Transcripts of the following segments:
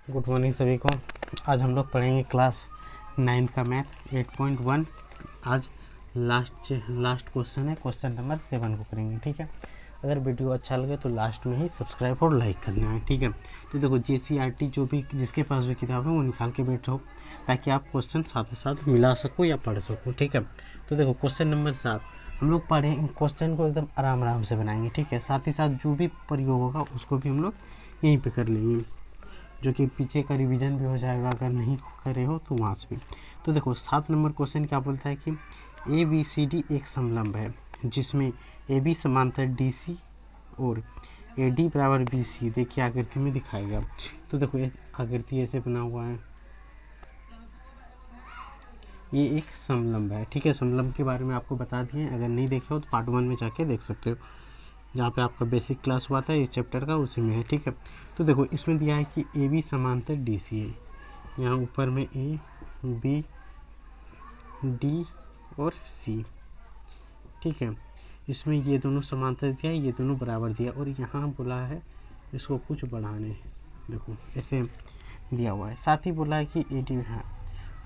Good morning सभी को। आज हम लोग पढ़ेंगे क्लास 9 का मैथ 8.1। आज लास्ट क्वेश्चन है, क्वेश्चन नंबर 7 को करेंगे। ठीक है, अगर वीडियो अच्छा लगे तो लास्ट में ही सब्सक्राइब और लाइक करना है। ठीक है, तो देखो JCRT जो भी जिसके पास भी किताब है वो निकाल के बैठो ताकि आप क्वेश्चन साथ ही साथ मिला सको या पढ़ सको। ठीक है, तो देखो क्वेश्चन नंबर 7 हम लोग पढ़ें, क्वेश्चन को एकदम आराम से बनाएंगे। ठीक है, साथ ही साथ जो भी प्रयोग होगा उसको भी हम लोग यहीं पे कर लेंगे, जो कि पीछे का रिवीजन भी हो जाएगा अगर नहीं करे हो तो वहाँ से भी। तो देखो 7 नंबर क्वेश्चन क्या बोलता है कि ABCD एक समलंब है जिसमें AB समांतर DC और AD बराबर BC। देखिए आकृति में दिखाएगा। तो देखो एक आकृति ऐसे बना हुआ है, ये एक समलंब है। ठीक है, समलंब के बारे में आपको बता दिए, अगर नहीं देखे हो तो पार्ट 1 में जाके देख सकते हो, जहाँ पे आपका बेसिक क्लास हुआ था इस चैप्टर का, उसी में है। ठीक है, तो देखो इसमें दिया है कि AB समांतर DC है, यहाँ ऊपर में A B D और C। ठीक है, इसमें ये दोनों समांतर दिया है, ये दोनों बराबर दिया, और यहाँ बोला है इसको कुछ बढ़ाने, देखो ऐसे दिया हुआ है। साथ ही बोला है कि AD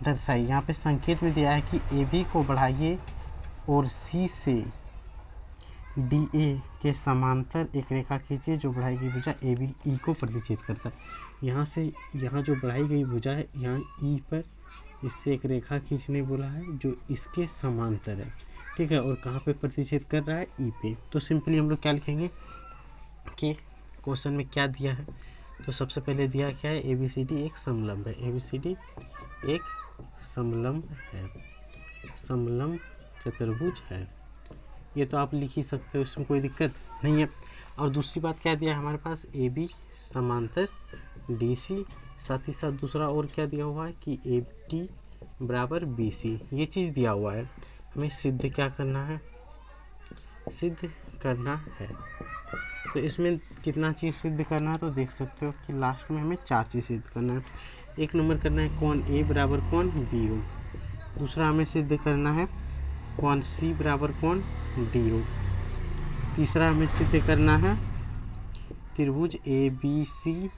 दर्शाइए, यहाँ पे संकेत में दिया है कि AB को बढ़ाइए और C से DA के समांतर एक रेखा खींचिए जो बढ़ाई गई भुजा ABE को प्रतिच्छेद करता है। यहाँ से यहाँ जो बढ़ाई गई भुजा है, यहाँ E पर इससे एक रेखा खींचने बोला है जो इसके समांतर है। ठीक है, और कहाँ पे प्रतिच्छेद कर रहा है, E पे। तो सिंपली हम लोग क्या लिखेंगे कि क्वेश्चन में क्या दिया है। तो सबसे पहले दिया क्या है, ABCD एक समलंब है। ABCD एक समलंब है, समलंब चतुर्भुज है। ये तो आप लिख ही सकते हो, इसमें कोई दिक्कत नहीं है। और दूसरी बात क्या दिया है हमारे पास, AB समांतर DC। साथ ही साथ दूसरा और क्या दिया हुआ है कि AD बराबर BC। ये चीज़ दिया हुआ है, हमें सिद्ध क्या करना है, सिद्ध करना है। तो इसमें कितना चीज़ सिद्ध करना है तो देख सकते हो कि लास्ट में हमें 4 चीज़ सिद्ध करना है। एक नंबर करना है कौन A बराबर कौन B हो। दूसरा हमें सिद्ध करना है कौन C बराबर कौन D हो। तीसरा हमें सिद्ध करना है त्रिभुज ABC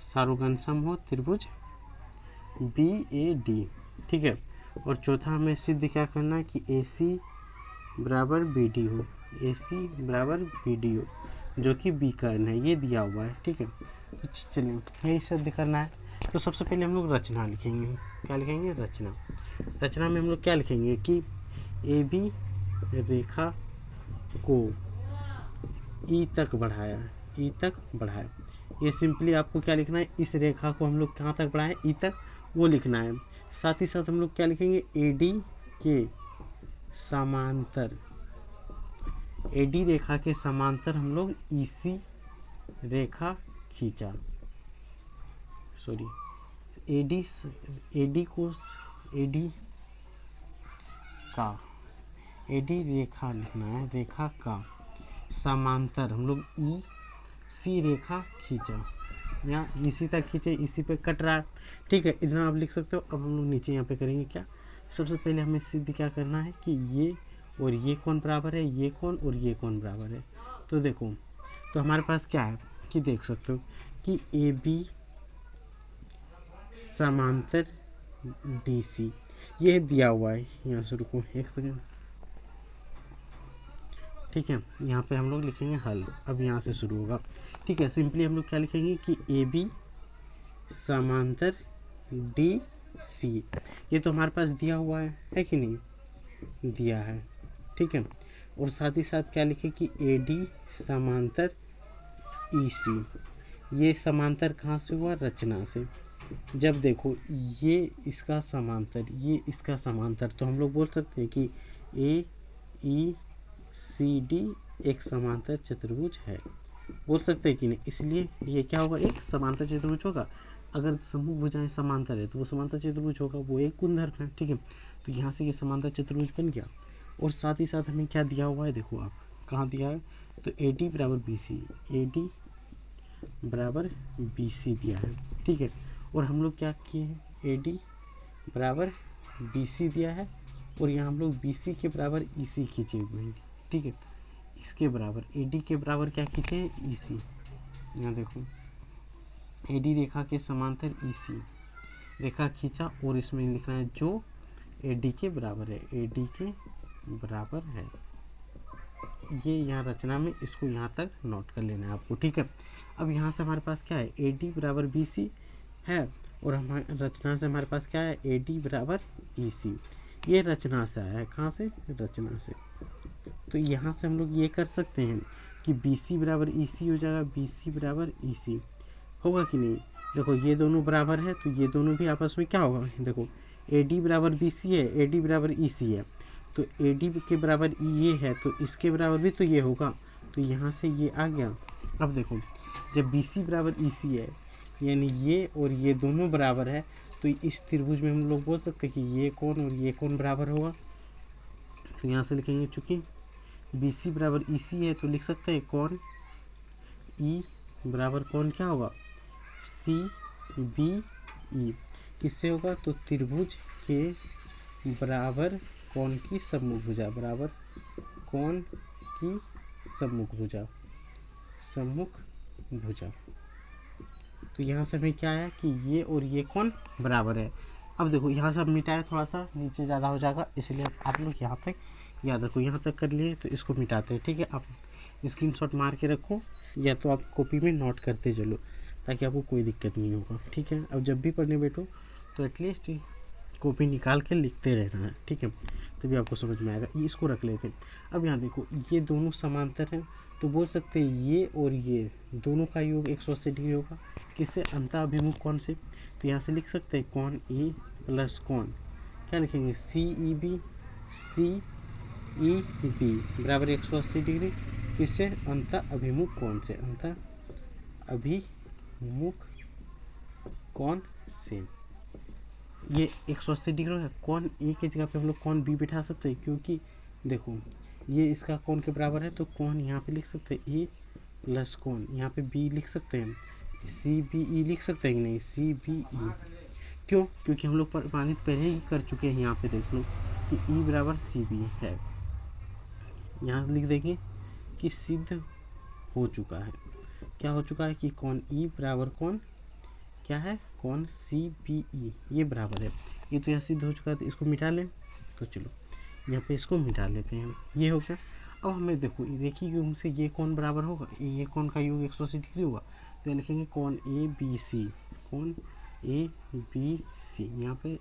सारोगन सम हो त्रिभुज BAD। ठीक है, और चौथा हमें सिद्ध क्या करना है कि AC बराबर BD हो, AC बराबर BD हो, जो कि B कर्ण है, ये दिया हुआ है। ठीक है, तो चलिए यही सिद्ध करना है। तो सबसे पहले हम लोग रचना लिखेंगे। क्या लिखेंगे, रचना। रचना में हम लोग क्या लिखेंगे कि AB रेखा को E तक बढ़ाया, E तक बढ़ाया। ये सिंपली आपको क्या लिखना है, इस रेखा को हम लोग कहाँ तक बढ़ाएं, E तक, वो लिखना है। साथ ही साथ हम लोग क्या लिखेंगे, AD के समांतर, AD रेखा के समांतर हम लोग EC रेखा खींचा, सॉरी AD को AD का AD रेखा लिखना है, रेखा का समांतर हम लोग EC रेखा खींचा, यहाँ इसी तक खींचे, इसी पे कट रहा है। ठीक है, इतना आप लिख सकते हो। अब हम लोग नीचे यहाँ पे करेंगे क्या, सबसे पहले हमें सिद्ध क्या करना है कि ये और ये कौन बराबर है, ये कौन और ये कौन बराबर है। तो देखो, तो हमारे पास क्या है कि देख सकते हो कि AB समांतर DC ये दिया हुआ है। यहाँ से रुको एक सेकेंड। ठीक है, यहाँ पे हम लोग लिखेंगे हल। अब यहाँ से शुरू होगा। ठीक है, सिंपली हम लोग क्या लिखेंगे कि AB समांतर DC, ये तो हमारे पास दिया हुआ है कि नहीं, दिया है। ठीक है, और साथ ही साथ क्या लिखे कि AD समांतर EC, ये समांतर कहाँ से हुआ, रचना से। जब देखो ये इसका समांतर, ये इसका समांतर, तो हम लोग बोल सकते हैं कि AECD एक समांतर चतुर्भुज है, बोल सकते हैं कि नहीं। इसलिए ये क्या होगा, एक समांतर चतुर्भुज होगा। अगर समूह भुजाएं समांतर है तो वो समांतर चतुर्भुज होगा, वो एक गुणधर्म है। ठीक है, तो यहाँ से ये समांतर चतुर्भुज बन गया। और साथ ही साथ हमें क्या दिया हुआ है, देखो आप कहाँ दिया है, तो AD बराबर BC, AD बराबर BC दिया है। ठीक है, और हम लोग क्या किए हैं, AD बराबर BC दिया है, और यहाँ हम लोग BC के बराबर EC खींचे हुए हैं। ठीक है, इसके बराबर AD के बराबर क्या खींचे हैं, EC। यहाँ देखो AD रेखा के समांतर EC रेखा खींचा और इसमें लिखना है जो AD के बराबर है, AD के बराबर है। ये यहाँ रचना में इसको यहाँ तक नोट कर लेना है आपको, ठीक है। अब यहाँ से हमारे पास क्या है, AD बराबर BC है और हमारे रचना से हमारे पास क्या है, AD बराबर EC। ये रचना से आया है, कहाँ से, रचना से। तो यहाँ से हम लोग ये कर सकते हैं कि BC बराबर EC हो जाएगा, BC बराबर EC होगा कि नहीं। देखो ये दोनों बराबर है तो ये दोनों भी आपस में क्या होगा, देखो AD बराबर BC है, AD बराबर EC है, तो AD के बराबर ये है तो इसके बराबर भी तो ये होगा, तो यहाँ से ये आ गया। अब देखो जब BC बराबर EC है यानी ये और ये दोनों बराबर है, तो इस त्रिभुज में हम लोग बोल सकते हैं कि ये कोण और ये कोण बराबर होगा। तो यहाँ से लिखेंगे चूँकि BC बराबर EC है तो लिख सकते हैं कोण E बराबर कोण क्या होगा, CBE। किससे होगा, तो त्रिभुज के बराबर कोण की सम्मुख भुजा, बराबर कोण की सम्मुख भुजा, सम्मुख भुजा। तो यहाँ से हमें क्या है कि ये और ये कोण बराबर है। अब देखो यहाँ से अब मिटाए, थोड़ा सा नीचे ज़्यादा हो जाएगा, इसलिए आप लोग यहाँ तक याद रखो, यहाँ तक कर लिए तो इसको मिटाते हैं, ठीक है। आप स्क्रीनशॉट मार के रखो या तो आप कॉपी में नोट करते चलो ताकि आपको कोई दिक्कत नहीं होगा, ठीक है। अब जब भी पढ़ने बैठो तो एटलीस्ट कॉपी निकाल के लिखते रहना है, ठीक है, तभी आपको समझ में आएगा। इसको रख लेते हैं। अब यहाँ देखो ये दोनों समांतर हैं तो बोल सकते हैं ये और ये दोनों का योग 180 डिग्री होगा, किससे, अंतःअभिमुख कोण से। तो यहाँ से लिख सकते हैं कोण ए प्लस कोण क्या लिखेंगे, CEB, CEB बराबर 180 डिग्री, किससे, अंतःअभिमुख कोण से, अंतःअभिमुख कोण से। ये 180 डिग्री है, कोण ए की जगह पे हम लोग कोण बी बिठा सकते हैं, क्योंकि देखो ये इसका कोण के बराबर है तो कोण यहाँ पे लिख सकते हैं ए प्लस कोण, यहाँ पे बी लिख सकते हैं, CBE लिख सकते हैं कि नहीं, CBE। क्यों, क्योंकि हम लोग प्रमाणित पहले ही कर चुके हैं। यहाँ पे देख लो कि E बराबर CB है, यहाँ लिख देंगे कि सिद्ध हो चुका है। क्या हो चुका है कि कोण E बराबर कोण क्या है, कोण CBE ये बराबर है। ये तो यहाँ सिद्ध हो चुका है तो इसको मिटा लें। तो चलो यहाँ पे इसको मिटा लेते हैं, ये हो गया। अब हमें देखो देखिए योग से ये कोण बराबर होगा, ये कोण का योग 180 डिग्री होगा, तो लिखेंगे कोण ABC, कोण ABC यहाँ पे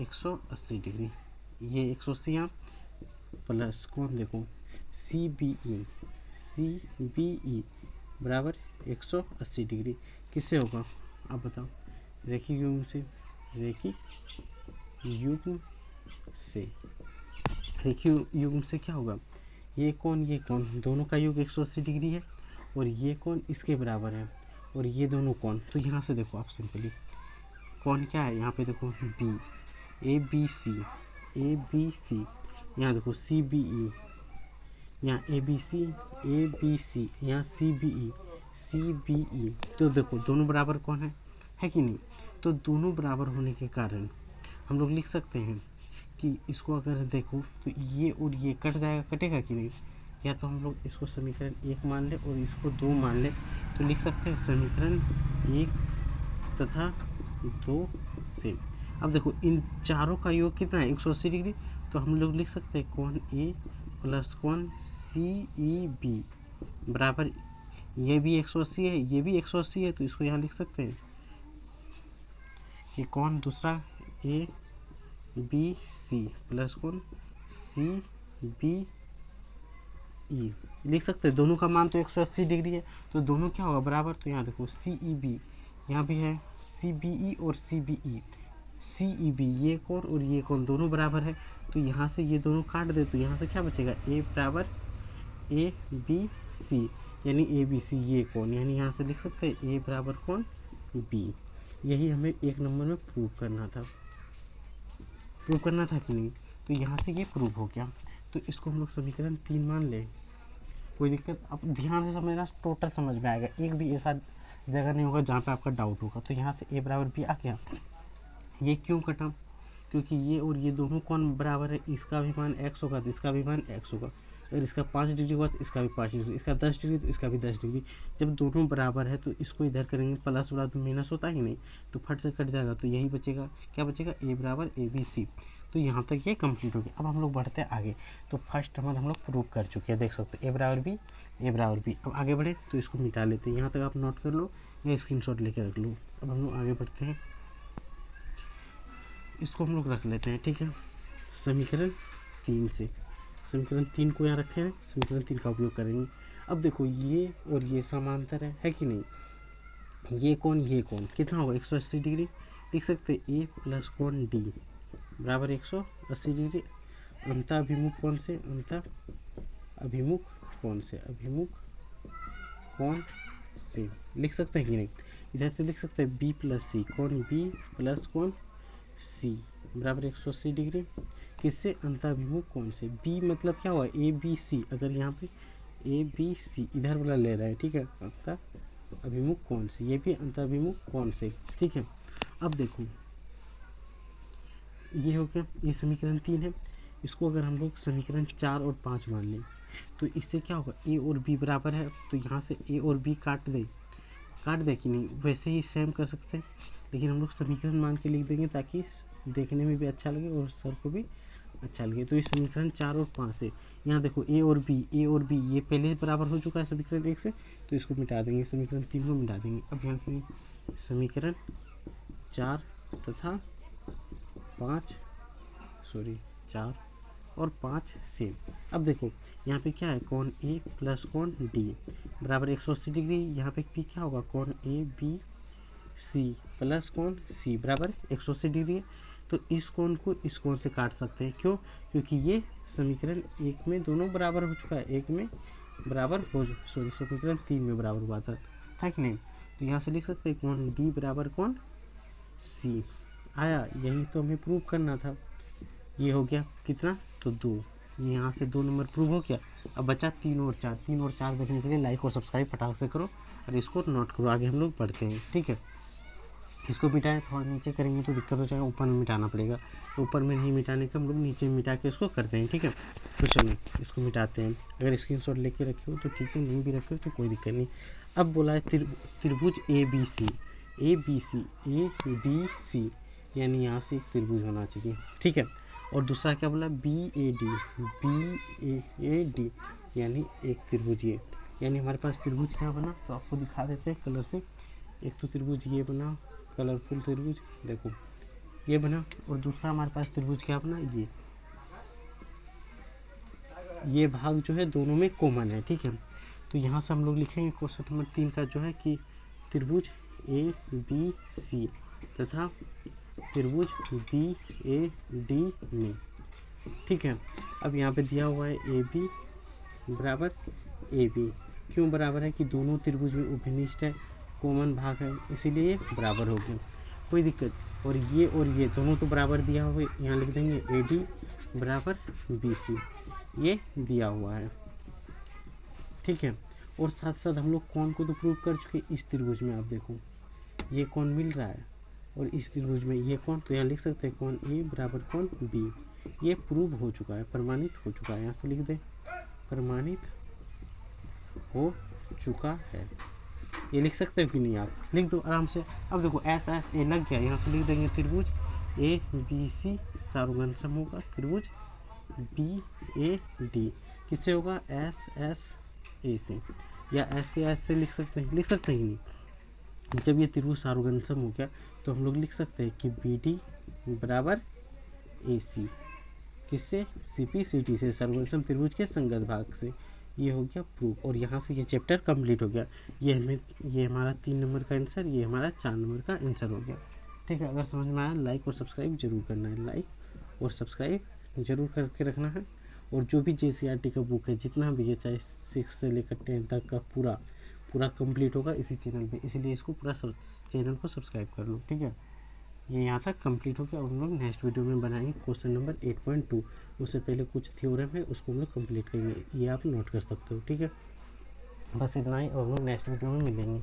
180 डिग्री, ये 180 यहाँ प्लस कोण देखो CBE बराबर 180 डिग्री, किससे होगा, आप बताओ, रेखिक युग्म से, रेखिक युग्म से। रेखिक युग्म से क्या होगा, ये कोण दोनों का योग 180 डिग्री है और ये कोण इसके बराबर है और ये दोनों कोण। तो यहाँ से देखो आप सिंपली कोण क्या है, यहाँ पे देखो B ABC, यहाँ देखो CBE, यहाँ ABC, यहाँ CBE। तो देखो दोनों बराबर कौन है कि नहीं। तो दोनों बराबर होने के कारण हम लोग लिख सकते हैं कि इसको अगर देखो तो ये और ये कट जाएगा, कटेगा कि नहीं। या तो हम लोग इसको समीकरण 1 मान ले और इसको 2 मान ले, तो लिख सकते हैं समीकरण 1 तथा 2 से। अब देखो इन चारों का योग कितना है, 180 डिग्री, तो हम लोग लिख सकते हैं कोण ए प्लस कोण CEB बराबर, ये भी 180 है, ये भी 180 है, तो इसको यहाँ लिख सकते हैं ये कोण दूसरा ABC प्लस कोण CBE लिख सकते हैं। दोनों का मान तो 180 डिग्री है, तो दोनों क्या होगा बराबर। तो यहाँ देखो CEB यहाँ भी है, CBE और CBE, CEB ये कोण और ये कोण दोनों बराबर है, तो यहाँ से ये दोनों काट दे तो यहाँ से क्या बचेगा, A बराबर ABC यानी ABC ये कोण, यानी यहाँ से लिख सकते हैं A बराबर कोण B। यही हमें 1 नंबर में प्रूव करना था कि नहीं। तो यहाँ से ये प्रूव हो गया, तो इसको हम लोग समीकरण 3 मान लें, कोई दिक्कत। अब ध्यान से समझना, टोटल समझ में आएगा, एक भी ऐसा जगह नहीं होगा जहाँ पे आपका डाउट होगा। तो यहाँ से A बराबर B आ गया। ये क्यों कटा, क्योंकि ये और ये दोनों कोण बराबर है, इसका भी मान x होगा तो इसका भी मान x होगा, अगर इसका 5 डिग्री हुआ तो इसका भी 5 डिग्री, इसका 10 डिग्री तो इसका भी 10 डिग्री। जब दोनों बराबर है तो इसको इधर करेंगे, प्लस वाला तो माइनस होता ही नहीं, तो फट से कट जाएगा, तो यही बचेगा, क्या बचेगा, ए बराबर ए बी सी। तो यहाँ तक ये कंप्लीट हो गया। अब हम लोग बढ़ते हैं आगे। तो फर्स्ट हम लोग प्रूव कर चुके हैं, देख सकते हैं ए बराबर बी, ए बराबर बी। अब आगे बढ़े तो इसको मिटा लेते हैं, यहाँ तक आप नोट कर लो या स्क्रीनशॉट लेके रख लो। अब हम लोग आगे बढ़ते हैं, इसको हम लोग रख लेते हैं, ठीक है, समीकरण 3 से। समीकरण 3 को यहाँ रखे हैं, समीकरण 3 का उपयोग करेंगे। अब देखो ये और ये समांतर है कि नहीं, ये कोण कितना होगा, 180 डिग्री। लिख सकते हैं ए प्लस कोण डी बराबर 180 डिग्री। अंतःअभिमुख कोण से, अंतःअभिमुख कोण से, अभिमुख कोण से लिख सकते हैं कि नहीं। इधर से लिख सकते हैं बी प्लस सी, कोण बी प्लस कोण सी बराबर 180 डिग्री। किससे, अंतःअभिमुख कोण से। बी मतलब क्या हुआ, ए बी सी। अगर यहाँ पे ए बी सी इधर वाला ले रहा है, ठीक है, अंतःअभिमुख कोण से, ये भी अंतःअभिमुख कोण से, ठीक है। अब देखो ये हो गया, ये समीकरण 3 है। इसको अगर हम लोग समीकरण 4 और 5 मान लें तो इससे क्या होगा, ए और बी बराबर है, तो यहाँ से ए और बी काट दे कि नहीं, वैसे ही सेम कर सकते हैं, लेकिन हम लोग समीकरण मान के लिख देंगे ताकि देखने में भी अच्छा लगे और सर को भी अच्छा लगे। तो ये समीकरण 4 और 5 से, यहाँ देखो ए और बी ये पहले बराबर हो चुका है समीकरण 1 से, तो इसको मिटा देंगे, समीकरण 3 को मिटा देंगे। अब यहाँ से समीकरण 4 तथा 4 और 5 से। अब देखो यहाँ पे क्या है, कोण ए प्लस कोण डी बराबर 180 डिग्री। यहाँ पे भी क्या होगा, कोण ए बी सी प्लस कोण सी बराबर 180 डिग्री है। तो इस कोण को इस कोण से काट सकते हैं, क्यों, क्योंकि ये समीकरण 1 में दोनों बराबर हो चुका है, 1 में बराबर हो, समीकरण 3 में बराबर हुआ था कि नहीं। तो यहाँ से लिख सकते हैं कोण डी बराबर कोण सी आया, यही तो हमें प्रूव करना था। ये हो गया कितना, तो 2, ये यहाँ से 2 नंबर प्रूव हो गया। अब बचा 3 और 4 देखने के लिए लाइक और सब्सक्राइब फटाक से करो और इसको नोट करो। आगे हम लोग बढ़ते हैं, ठीक है। इसको मिटाएं, थोड़ा नीचे करेंगे तो दिक्कत हो जाएगा, ऊपर में मिटाना पड़ेगा, तो ऊपर में नहीं मिटाने का हम लोग नीचे मिटा के इसको करते हैं, ठीक है। तो चलो इसको मिटाते हैं। अगर स्क्रीनशॉट लेके रखे हो तो ठीक है, नहीं भी रखे हो तो कोई दिक्कत नहीं। अब बोला है त्रिभुज ए बी सी, यानी यहाँ से एक त्रिभुज होना चाहिए, ठीक है। और दूसरा क्या बोला, बी ए डी यानी एक त्रिभुज ये, यानी हमारे पास त्रिभुज क्या बना, तो आपको दिखा देते हैं कलर से। एक तो त्रिभुज ये बना, कलरफुल त्रिभुज, देखो ये बना। और दूसरा हमारे पास त्रिभुज क्या बना, ये भाग जो है दोनों में कॉमन है, ठीक है। तो यहाँ से हम लोग लिखेंगे क्वेश्चन नंबर 3 का जो है कि त्रिभुज ए बी सी तथा त्रिभुज बी ए डी में, ठीक है। अब यहाँ पे दिया हुआ है ए बी बराबर ए बी, क्यों बराबर है कि दोनों त्रिभुज में उपनिष्ठ है, कॉमन भाग है, इसीलिए ये बराबर हो गया, कोई दिक्कत। और ये दोनों तो बराबर दिया हुआ है, यहाँ लिख देंगे ए डी बराबर बी सी, ये दिया हुआ है, ठीक है। और साथ साथ हम लोग कौन को तो प्रूव कर चुके, इस त्रिभुज में आप देखो ये कौन मिल रहा है, और इस त्रिभुज में ये कौन, तो यहाँ लिख सकते हैं कौन ए बराबर कौन बी, ये प्रूव हो चुका है, प्रमाणित हो चुका है। यहाँ से लिख दें प्रमाणित हो चुका है, ये लिख सकते हो कि नहीं, आप लिख दो आराम से। अब देखो एस एस ए लग गया, यहाँ से लिख देंगे त्रिभुज ए बी सी सार्वघन सम होगा त्रिभुज बी ए डी, किससे होगा, एस एस ए से, या ऐसे ऐसे लिख सकते हैं कि नहीं। जब ये त्रिभुज सार्वघन सम हो गया तो हम लोग लिख सकते हैं कि बी डी बराबर ए सी, किससे, सी पी सी टी से, सार्वघन सम त्रिभुज के संगत भाग से। ये हो गया प्रूफ, और यहाँ से ये चैप्टर कंप्लीट हो गया। ये हमारा 3 नंबर का आंसर, ये हमारा 4 नंबर का आंसर हो गया, ठीक है। अगर समझ में आया लाइक और सब्सक्राइब जरूर करना है, लाइक और सब्सक्राइब जरूर करके रखना है। और जो भी JCRT का बुक है जितना भी है, चाहे 6 से लेकर 10 तक का पूरा कंप्लीट होगा इसी चैनल पे, इसलिए इसको पूरा चैनल को सब्सक्राइब कर लो, ठीक है। ये यहाँ तक कंप्लीट हो गया, और हम लोग नेक्स्ट वीडियो में बनाएंगे क्वेश्चन नंबर 8.2। उससे पहले कुछ थ्योरम है उसको हम लोग कंप्लीट करेंगे, ये आप नोट कर सकते हो, ठीक है। बस इतना ही, और हम लोग नेक्स्ट वीडियो में मिलेंगे।